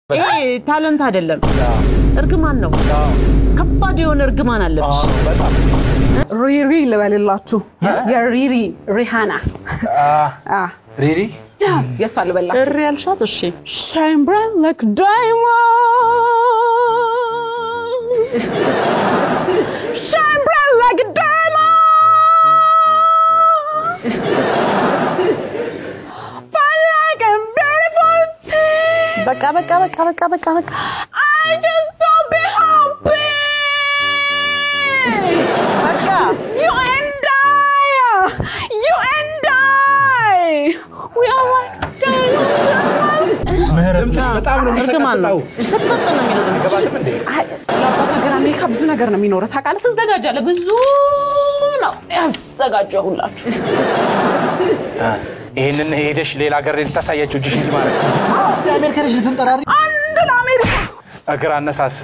ታለንት አይደለም እርግማን ነው ከባድ የሆነ እርግማን አለብሽ በጣም ሪሪ ለበለላችሁ የሪሪ ሪሃና ሪሪ ያሳል በላችሁ እሪ ያልሻት እሺ shine bright like diamond shine bright like a diamond fine like a beautiful thing በቃ I just don't be happy በቃ you and I we are like ምህረት በጣም ነው የሚሰቀጣው ሰጥተጥ ነው የሚለው ገባለም እንዴ ለአባታ ገራ አሜሪካ ብዙ ነገር ነው የሚኖረው ታውቃለህ ተዘጋጃለህ ብዙ ነው ያዘጋጀሁላችሁ ይሄንን ሄደሽ ሌላ ሀገር ልታሳያችሁ እጅሽ እንጂ ማለት አሜሪካ ልጅ ልትንጠራሪ አንድ ለአሜሪካ እግር አነሳስ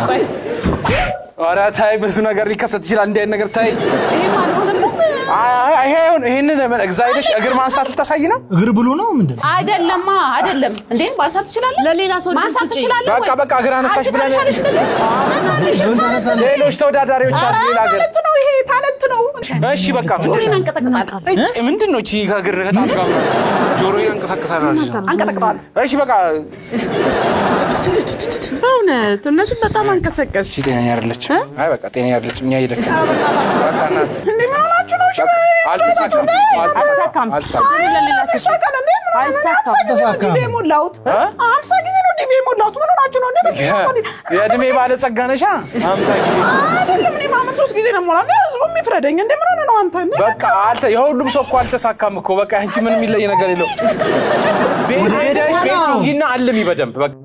ቆይ ኧረ ታይ ብዙ ነገር ሊከሰት ይችላል እንዴ ነገር ታይ ይሄ ማለት ነው ይሄንን እግዚአብሔርሽ እግር ማንሳት ልታሳይ ነው እግር ብሉ ነው ምንድነው አይደለም እንዴ ማንሳት ትችላለህ ለሌላ ሰው ማንሳት ትችላለህ በቃ እግር አነሳሽ ብለን ሌሎች ተወዳዳሪዎች አሉ ሌላ ሀገር ነው ይሄ ታለንት ነው እሺ በቃ ምንድነው እቺ እግር ከታሽ ጋር ጆሮዬን አንቀሳቀሳለሁ አንቀጠቅጣት እሺ በቃ እውነት በጣም አንቀሰቀሽ ጤነኛ አይደለች አይ በቃ ጤነኛ አይደለች እኛ ይደክ በቃ እናት እንዴ ምን ሆናችሁ ነው አልተሳካም ለሌላ ሰው አይሳካም ዲሞላውት 50 ጊዜ ነው ዲሞላውት ምን ሆናችሁ ነው እንዴ የእድሜ ባለጸጋ ነሻ 50 ጊዜ አይደለም እኔ ማመት 3 ጊዜ ነው ሞላ ህዝቡ የሚፍረደኝ እንዴ ምን ሆነ ነው አንተ እንዴ በቃ አልተ የሁሉም ሰው እኮ አልተሳካም እኮ በቃ አንቺ ምንም ይለይ ነገር የለው ቤት ሂጂና አልሚ በደንብ በቃ